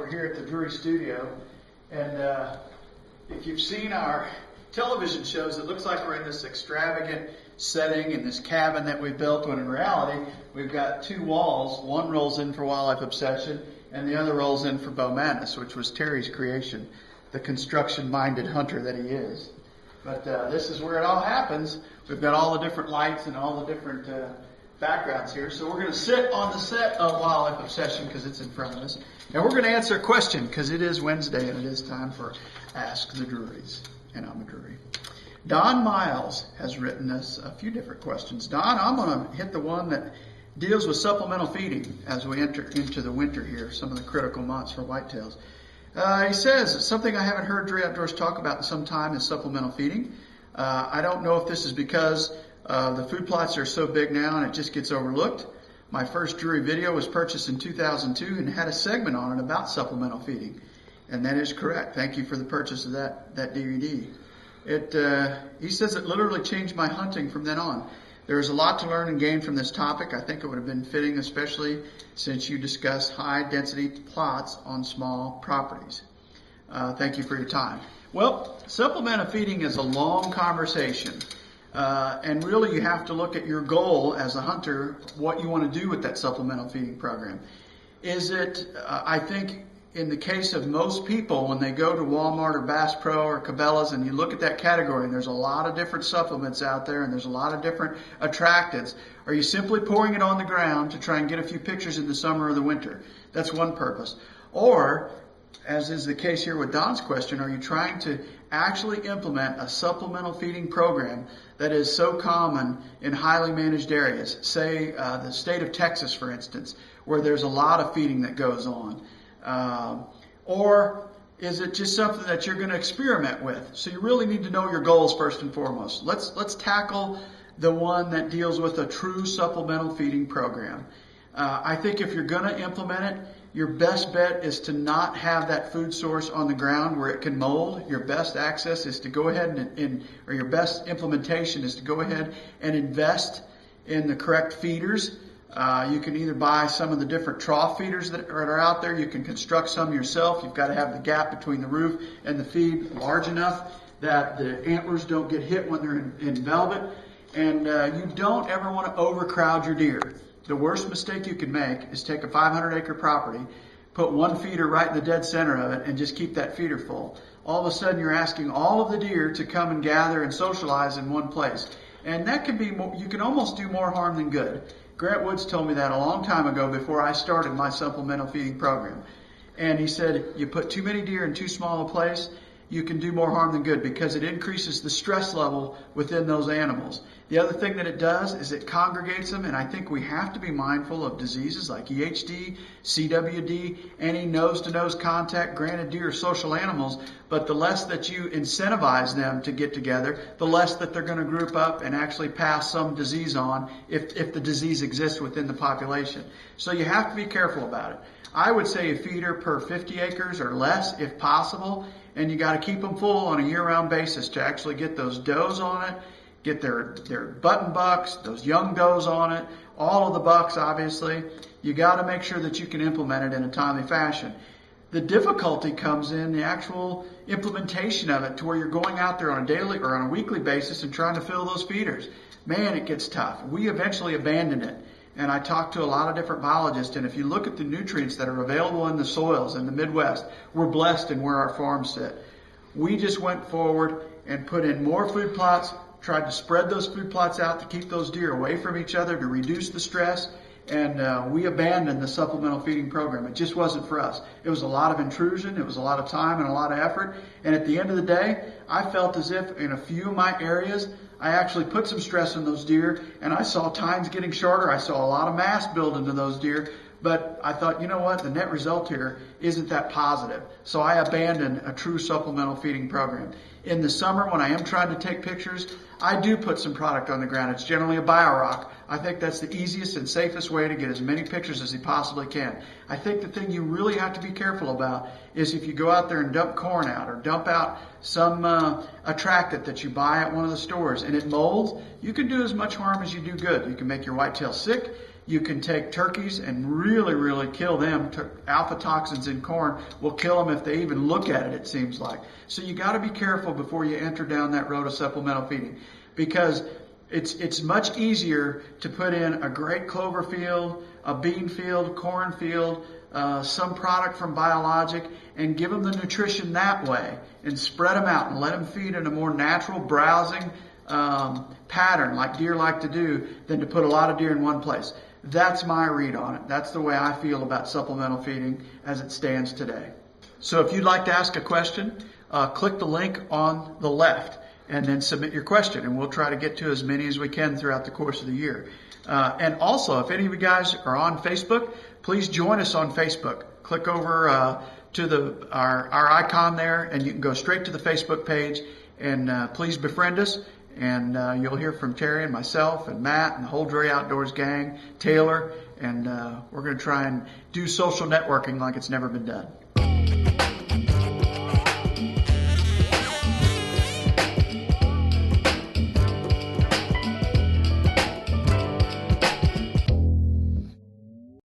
We're here at the Drurys studio, and if you've seen our television shows, it looks like we're in this extravagant setting in this cabin that we built, when in reality we've got two walls. One rolls in for Wildlife Obsession and the other rolls in for Bow Madness, which was Terry's creation, the construction-minded hunter that he is. But this is where it all happens. We've got all the different lights and all the different backgrounds here. So we're going to sit on the set of Wildlife Obsession because it's in front of us. And we're going to answer a question because it is Wednesday and it is time for Ask the Drurys. And I'm a Drury. Don Miles has written us a few different questions. Don, I'm going to hit the one that deals with supplemental feeding as we enter into the winter here, some of the critical months for whitetails. He says, something I haven't heard Drury Outdoors talk about in some time is supplemental feeding. I don't know if this is because the food plots are so big now and it just gets overlooked. My first Drury video was purchased in 2002 and had a segment on it about supplemental feeding. And that is correct. Thank you for the purchase of that DVD. He says it literally changed my hunting from then on. There's a lot to learn and gain from this topic. I think it would have been fitting, especially since you discuss high density plots on small properties. Thank you for your time. Well, supplemental feeding is a long conversation. And really you have to look at your goal as a hunter, what you want to do with that supplemental feeding program. Is it, I think, in the case of most people, when they go to Walmart or Bass Pro or Cabela's and you look at that category, and there's a lot of different supplements out there and there's a lot of different attractants, are you simply pouring it on the ground to try and get a few pictures in the summer or the winter? That's one purpose. Or, as is the case here with Don's question, are you trying to actually implement a supplemental feeding program that is so common in highly managed areas, say the state of Texas, for instance, where there's a lot of feeding that goes on? Or is it just something that you're going to experiment with? So you really need to know your goals first and foremost. Let's tackle the one that deals with a true supplemental feeding program. I think if you're going to implement it, your best bet is to not have that food source on the ground where it can mold. Your best access is to go ahead or your best implementation is to go ahead and invest in the correct feeders. You can either buy some of the different trough feeders that are out there. You can construct some yourself. You've got to have the gap between the roof and the feed large enough that the antlers don't get hit when they're in velvet. And you don't ever want to overcrowd your deer. The worst mistake you can make is take a 500-acre property, put one feeder right in the dead center of it, and just keep that feeder full. All of a sudden, you're asking all of the deer to come and gather and socialize in one place. And that can be, you can almost do more harm than good. Grant Woods told me that a long time ago before I started my supplemental feeding program. And he said, you put too many deer in too small a place, you can do more harm than good because it increases the stress level within those animals. The other thing that it does is it congregates them, and I think we have to be mindful of diseases like EHD, CWD, any nose-to-nose contact. Granted, deer are social animals, but the less that you incentivize them to get together, the less that they're going to group up and actually pass some disease on if the disease exists within the population. So you have to be careful about it. I would say a feeder per 50 acres or less if possible, and you got to keep them full on a year-round basis to actually get those does on it, get their button bucks, those young does on it, all of the bucks obviously. You got to make sure that you can implement it in a timely fashion. The difficulty comes in the actual implementation of it to where you're going out there on a daily or on a weekly basis and trying to fill those feeders. Man, it gets tough. We eventually abandoned it. And I talked to a lot of different biologists, and if you look at the nutrients that are available in the soils in the Midwest, we're blessed in where our farms sit. We just went forward and put in more food plots, tried to spread those food plots out to keep those deer away from each other to reduce the stress, and we abandoned the supplemental feeding program. It just wasn't for us. It was a lot of intrusion, it was a lot of time and a lot of effort, and at the end of the day, I felt as if in a few of my areas, I actually put some stress on those deer, and I saw times getting shorter. I saw a lot of mass build into those deer, but I thought, you know what, the net result here isn't that positive. So I abandoned a true supplemental feeding program. In the summer, when I am trying to take pictures, I do put some product on the ground. It's generally a BioRock. I think that's the easiest and safest way to get as many pictures as you possibly can. I think the thing you really have to be careful about is if you go out there and dump corn out or dump out some attractant that you buy at one of the stores and it molds, you can do as much harm as you do good. You can make your whitetail sick. You can take turkeys and really kill them. Alpha toxins in corn will kill them if they even look at it, it seems like. So you got to be careful before you enter down that road of supplemental feeding, because it's much easier to put in a great clover field, a bean field, corn field, some product from biologic, and give them the nutrition that way and spread them out and let them feed in a more natural browsing pattern like deer like to do than to put a lot of deer in one place. That's my read on it. That's the way I feel about supplemental feeding as it stands today. So if you'd like to ask a question, click the link on the left and then submit your question, and we'll try to get to as many as we can throughout the course of the year. And also, if any of you guys are on Facebook, please join us on Facebook. Click over to our icon there, and you can go straight to the Facebook page, and please befriend us. And you'll hear from Terry and myself and Matt and the whole Drury Outdoors gang, Taylor, and we're going to try and do social networking like it's never been done.